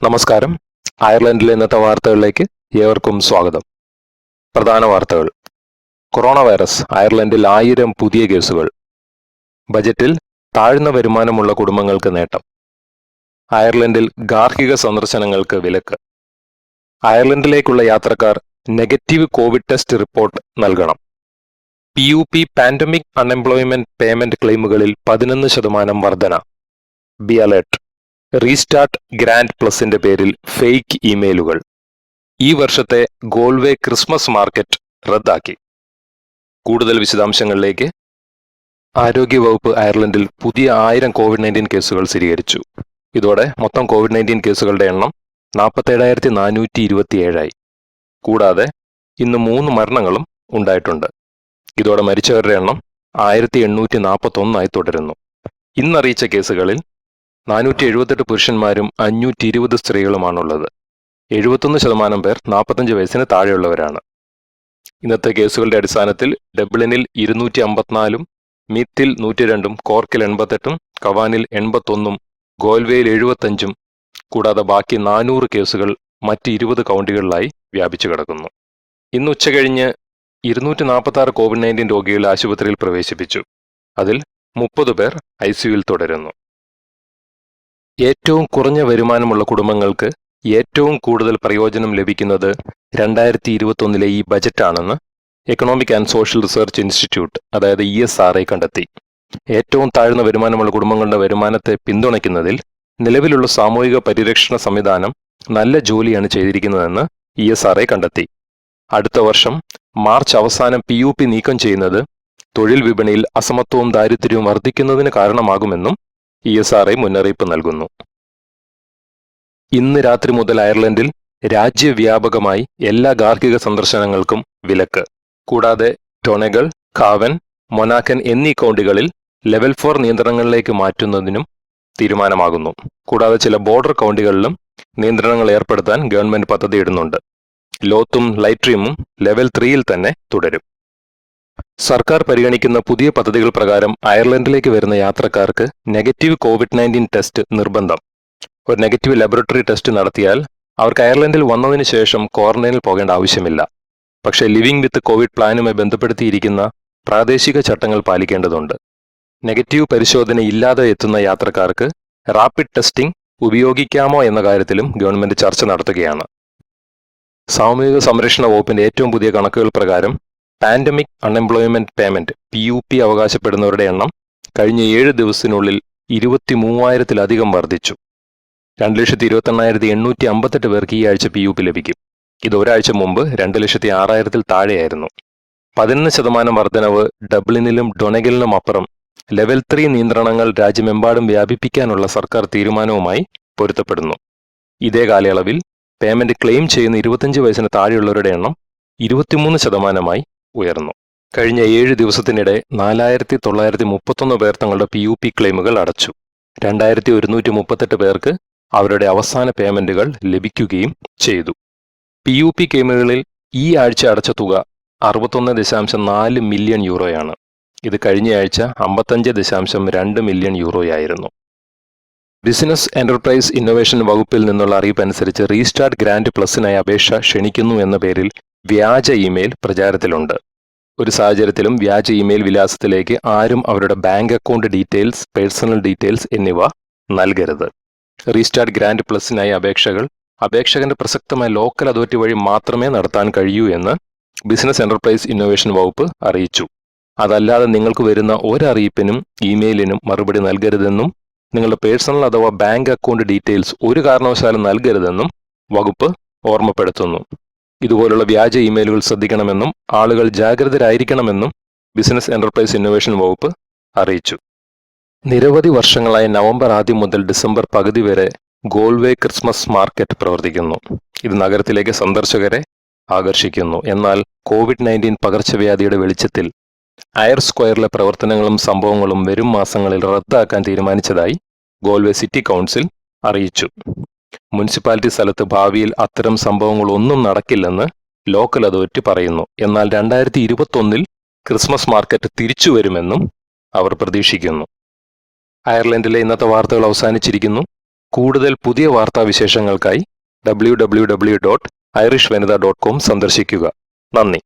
നമസ്കാരം. അയർലൻഡിലെ ഇന്നത്തെ വാർത്തകളിലേക്ക് ഏവർക്കും സ്വാഗതം. പ്രധാന വാർത്തകൾ. കൊറോണ വൈറസ് അയർലൻഡിൽ 1000 പുതിയ കേസുകൾ. ബജറ്റിൽ താഴ്ന്ന വരുമാനമുള്ള കുടുംബങ്ങൾക്ക് നേട്ടം. അയർലൻഡിൽ ഗാർഹിക സന്ദർശനങ്ങൾക്ക് വിലക്ക്. അയർലൻഡിലേക്കുള്ള യാത്രക്കാർ നെഗറ്റീവ് കോവിഡ് ടെസ്റ്റ് റിപ്പോർട്ട് നൽകണം. PUP പാൻഡമിക് അൺഎംപ്ലോയ്മെന്റ് പേയ്മെന്റ് ക്ലെയിമുകളിൽ 11% വർധന. B alert. റീസ്റ്റാർട്ട് ഗ്രാൻഡ് പ്ലസിന്റെ പേരിൽ ഫേക്ക് ഇമെയിലുകൾ. ഈ വർഷത്തെ ഗോൾവേ ക്രിസ്മസ് മാർക്കറ്റ് റദ്ദാക്കി. കൂടുതൽ വിശദാംശങ്ങളിലേക്ക്. ആരോഗ്യവകുപ്പ് അയർലൻഡിൽ പുതിയ 1000 COVID-19 കേസുകൾ സ്ഥിരീകരിച്ചു. ഇതോടെ മൊത്തം COVID-19 കേസുകളുടെ എണ്ണം 47,427 കൂടാതെ ഇന്ന് 3 മരണങ്ങളും ഉണ്ടായിട്ടുണ്ട്. ഇതോടെ മരിച്ചവരുടെ എണ്ണം 1841 തുടരുന്നു. ഇന്നറിയിച്ച കേസുകളിൽ 478 പുരുഷന്മാരും 520 സ്ത്രീകളുമാണുള്ളത്. 71% പേർ 45 വയസ്സിന് താഴെയുള്ളവരാണ്. ഇന്നത്തെ കേസുകളുടെ അടിസ്ഥാനത്തിൽ ഡബ്ലിനിൽ 254, മീത്തിൽ 102, കോർക്കിൽ 88, കവാനിൽ 81, ഗോൽവേയിൽ 75, കൂടാതെ ബാക്കി 400 കേസുകൾ മറ്റ് 20 കൗണ്ടികളിലായി വ്യാപിച്ചു കിടക്കുന്നു. ഇന്ന് ഉച്ചകഴിഞ്ഞ് 246 COVID-19 രോഗികൾ ആശുപത്രിയിൽ പ്രവേശിപ്പിച്ചു. അതിൽ 30 പേർ ICUവിൽ തുടരുന്നു. ഏറ്റവും കുറഞ്ഞ വരുമാനമുള്ള കുടുംബങ്ങൾക്ക് ഏറ്റവും കൂടുതൽ പ്രയോജനം ലഭിക്കുന്നത് 2021 ഈ ബജറ്റാണെന്ന് economic and social research institute, അതായത് ESRI കണ്ടെത്തി. ഏറ്റവും താഴ്ന്ന വരുമാനമുള്ള കുടുംബങ്ങളുടെ വരുമാനത്തെ പിന്തുണയ്ക്കുന്നതിൽ നിലവിലുള്ള സാമൂഹിക പരിരക്ഷണ സംവിധാനം നല്ല ജോലിയാണ് ചെയ്തിരിക്കുന്നതെന്ന് ESRI കണ്ടെത്തി. അടുത്ത വർഷം മാർച്ച് അവസാനം PUP നീക്കം ചെയ്യുന്നത് തൊഴിൽ വിപണിയിൽ അസമത്വവും ദാരിദ്ര്യവും വർദ്ധിക്കുന്നതിന് കാരണമാകുമെന്നും ESRI മുന്നറിയിപ്പ് നൽകുന്നു. ഇന്ന് രാത്രി മുതൽ അയർലൻഡിൽ രാജ്യവ്യാപകമായി എല്ലാ ഗാർഹിക സന്ദർശനങ്ങൾക്കും വിലക്ക്. കൂടാതെ ടൊണഗൾ, കാവൻ, മൊനാക്കൻ എന്നീ കൗണ്ടികളിൽ ലെവൽ 4 നിയന്ത്രണങ്ങളിലേക്ക് മാറ്റുന്നതിനും തീരുമാനമാകുന്നു. കൂടാതെ ചില ബോർഡർ കൗണ്ടികളിലും നിയന്ത്രണങ്ങൾ ഏർപ്പെടുത്താൻ ഗവൺമെന്റ് പദ്ധതിയിടുന്നുണ്ട്. ലോത്തും ലൈട്രീമും ലെവൽ 3യിൽ തന്നെ തുടരും. സർക്കാർ പരിഗണിക്കുന്ന പുതിയ പദ്ധതികൾ പ്രകാരം അയർലൻഡിലേക്ക് വരുന്ന യാത്രക്കാർക്ക് നെഗറ്റീവ് COVID-19 ടെസ്റ്റ് നിർബന്ധം. ഒരു നെഗറ്റീവ് ലബോറട്ടറി ടെസ്റ്റ് നടത്തിയാൽ അവർക്ക് അയർലൻഡിൽ വന്നതിന് ശേഷം ക്വാറന്റൈനിൽ പോകേണ്ട ആവശ്യമില്ല. പക്ഷേ ലിവിംഗ് വിത്ത് കോവിഡ് പ്ലാനുമായി ബന്ധപ്പെടുത്തിയിരിക്കുന്ന പ്രാദേശിക ചട്ടങ്ങൾ പാലിക്കേണ്ടതുണ്ട്. നെഗറ്റീവ് പരിശോധന ഇല്ലാതെ എത്തുന്ന യാത്രക്കാർക്ക് റാപ്പിഡ് ടെസ്റ്റിംഗ് ഉപയോഗിക്കാമോ എന്ന കാര്യത്തിലും ഗവൺമെന്റ് ചർച്ച നടത്തുകയാണ്. സാമൂഹിക സംരക്ഷണ വകുപ്പിന്റെ ഏറ്റവും പുതിയ കണക്കുകൾ പ്രകാരം പാൻഡമിക് അൺഎംപ്ലോയ്മെന്റ് പേയ്മെന്റ് PUP അവകാശപ്പെടുന്നവരുടെ എണ്ണം കഴിഞ്ഞ 7 ദിവസത്തിനുള്ളിൽ 23,000-ലധികം വർദ്ധിച്ചു. 2,28,858 പേർക്ക് ഈ ആഴ്ച PUP ലഭിക്കും. ഇത് ഒരാഴ്ച മുമ്പ് 2,06,000-ൽ താഴെയായിരുന്നു. 11% വർധനവ് ഡബ്ലിനിലും ഡൊണഗലിനും അപ്പുറം ലെവൽ 3 നിയന്ത്രണങ്ങൾ രാജ്യമെമ്പാടും വ്യാപിപ്പിക്കാനുള്ള സർക്കാർ തീരുമാനവുമായി പൊരുത്തപ്പെടുന്നു. ഇതേ കാലയളവിൽ പേയ്മെന്റ് ക്ലെയിം ചെയ്യുന്ന 25 വയസ്സിന് താഴെയുള്ളവരുടെ എണ്ണം 23% ഉയർന്നു. കഴിഞ്ഞ 7 ദിവസത്തിനിടെ 4,931 പേർ തങ്ങളുടെ PUP ക്ലെയിമുകൾ അടച്ചു. 2,138 പേർക്ക് അവരുടെ അവസാന പേയ്മെന്റുകൾ ലഭിക്കുകയും ചെയ്തു. PUP ക്ലെയിമുകളിൽ ഈ ആഴ്ച അടച്ച തുക 61.4 മില്യൺ യൂറോയാണ്. ഇത് കഴിഞ്ഞ ആഴ്ച 55.2 മില്യൺ യൂറോയായിരുന്നു. ബിസിനസ് എന്റർപ്രൈസ് ഇന്നൊവേഷൻ വകുപ്പിൽ നിന്നുള്ള അറിയിപ്പനുസരിച്ച് റീസ്റ്റാർട്ട് ഗ്രാൻഡ് പ്ലസിനായി അപേക്ഷ ക്ഷണിക്കുന്നു എന്ന പേരിൽ വ്യാജ ഇമെയിൽ പ്രചാരത്തിലുണ്ട്. ഒരു സാഹചര്യത്തിലും വ്യാജ ഇമെയിൽ വിലാസത്തിലേക്ക് ആരും അവരുടെ bank account details, personal details എന്നിവ നൽകരുത്. റീസ്റ്റാർട്ട് ഗ്രാൻഡ് പ്ലസിനായി അപേക്ഷകൾ അപേക്ഷകന്റെ പ്രസക്തമായ ലോക്കൽ അതോറിറ്റി വഴി മാത്രമേ നടത്താൻ കഴിയൂ എന്ന് ബിസിനസ് എന്റർപ്രൈസ് ഇന്നൊവേഷൻ വകുപ്പ് അറിയിച്ചു. അതല്ലാതെ നിങ്ങൾക്ക് വരുന്ന ഒരറിയിപ്പിനും ഇമെയിലിനും മറുപടി നൽകരുതെന്നും നിങ്ങളുടെ പേഴ്സണൽ അഥവാ ബാങ്ക് അക്കൗണ്ട് ഡീറ്റെയിൽസ് ഒരു കാരണവശാലും നൽകരുതെന്നും വകുപ്പ് ഓർമ്മപ്പെടുത്തുന്നു. ഇതുപോലുള്ള വ്യാജ ഇമെയിലുകൾ ശ്രദ്ധിക്കണമെന്നും ആളുകൾ ജാഗ്രതരായിരിക്കണമെന്നും ബിസിനസ് എന്റർപ്രൈസ് ഇന്നൊവേഷൻ വകുപ്പ് അറിയിച്ചു. നിരവധി വർഷങ്ങളായി നവംബർ ആദ്യം മുതൽ ഡിസംബർ പകുതി വരെ ഗോൾവേ ക്രിസ്മസ് മാർക്കറ്റ് പ്രവർത്തിക്കുന്നു. ഇത് നഗരത്തിലേക്ക് സന്ദർശകരെ ആകർഷിക്കുന്നു. എന്നാൽ COVID-19 പകർച്ചവ്യാധിയുടെ വെളിച്ചത്തിൽ അയർ സ്ക്വയറിലെ പ്രവർത്തനങ്ങളും സംഭവങ്ങളും വരും മാസങ്ങളിൽ റദ്ദാക്കാൻ തീരുമാനിച്ചതായി ഗോൾവേ സിറ്റി കൗൺസിൽ അറിയിച്ചു. മുനിസിപ്പാലിറ്റി സ്ഥലത്ത് ഭാവിയിൽ അത്തരം സംഭവങ്ങളൊന്നും നടക്കില്ലെന്ന് ലോക്കൽ അതോറിറ്റി പറയുന്നു. എന്നാൽ 2021 ക്രിസ്മസ് മാർക്കറ്റ് തിരിച്ചു വരുമെന്നും അവർ പ്രതീക്ഷിക്കുന്നു. അയർലൻഡിലെ ഇന്നത്തെ വാർത്തകൾ അവസാനിച്ചിരിക്കുന്നു. കൂടുതൽ പുതിയ വാർത്താവിശേഷങ്ങൾക്കായി www.irishvanitha.com സന്ദർശിക്കുക. നന്ദി.